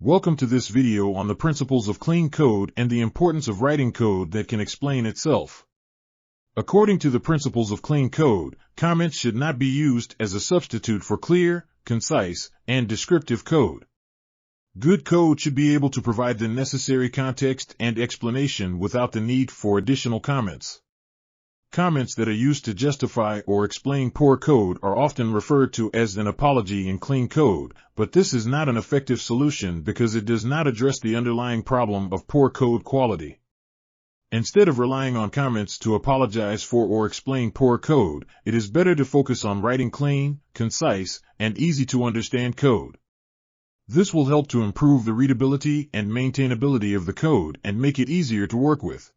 Welcome to this video on the principles of clean code and the importance of writing code that can explain itself. According to the principles of clean code, comments should not be used as a substitute for clear, concise, and descriptive code. Good code should be able to provide the necessary context and explanation without the need for additional comments. Comments that are used to justify or explain poor code are often referred to as an apology in clean code, but this is not an effective solution because it does not address the underlying problem of poor code quality. Instead of relying on comments to apologize for or explain poor code, it is better to focus on writing clean, concise, and easy-to-understand code. This will help to improve the readability and maintainability of the code and make it easier to work with.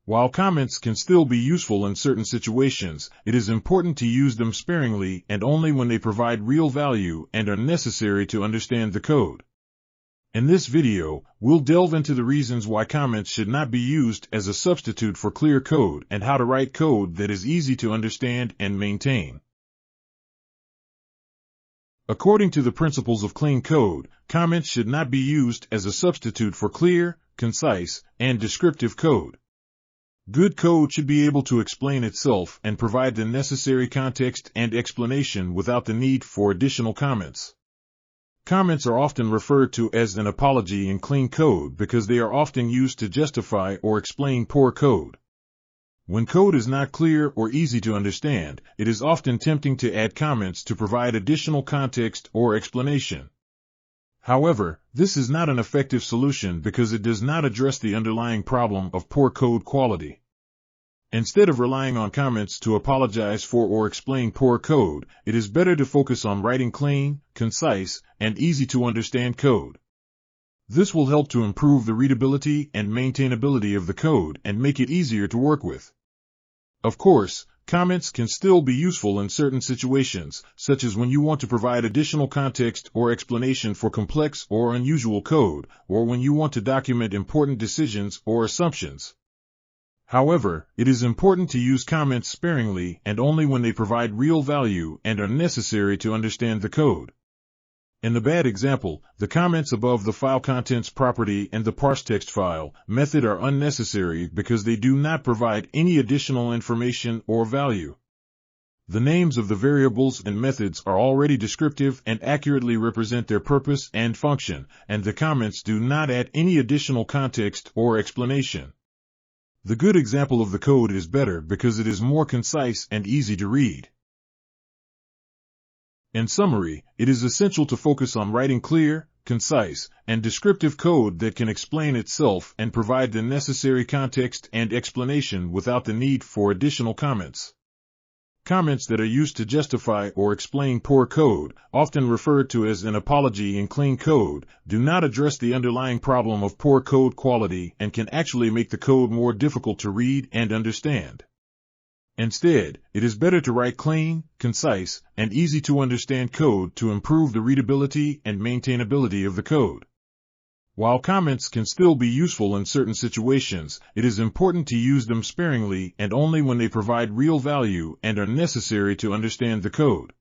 While comments can still be useful in certain situations, it is important to use them sparingly and only when they provide real value and are necessary to understand the code. In this video, we'll delve into the reasons why comments should not be used as a substitute for clear code and how to write code that is easy to understand and maintain. According to the principles of clean code, comments should not be used as a substitute for clear, concise, and descriptive code. Good code should be able to explain itself and provide the necessary context and explanation without the need for additional comments. Comments are often referred to as an apology in clean code because they are often used to justify or explain poor code. When code is not clear or easy to understand, it is often tempting to add comments to provide additional context or explanation. However, this is not an effective solution because it does not address the underlying problem of poor code quality. Instead of relying on comments to apologize for or explain poor code, it is better to focus on writing clean, concise, and easy-to-understand code. This will help to improve the readability and maintainability of the code and make it easier to work with. Of course, comments can still be useful in certain situations, such as when you want to provide additional context or explanation for complex or unusual code, or when you want to document important decisions or assumptions. However, it is important to use comments sparingly and only when they provide real value and are necessary to understand the code. In the bad example, the comments above the file contents property and the parseText file method are unnecessary because they do not provide any additional information or value. The names of the variables and methods are already descriptive and accurately represent their purpose and function, and the comments do not add any additional context or explanation. The good example of the code is better because it is more concise and easy to read. In summary, it is essential to focus on writing clear, concise, and descriptive code that can explain itself and provide the necessary context and explanation without the need for additional comments. Comments that are used to justify or explain poor code, often referred to as an apology in clean code, do not address the underlying problem of poor code quality and can actually make the code more difficult to read and understand. Instead, it is better to write clean, concise, and easy-to-understand code to improve the readability and maintainability of the code. While comments can still be useful in certain situations, it is important to use them sparingly and only when they provide real value and are necessary to understand the code.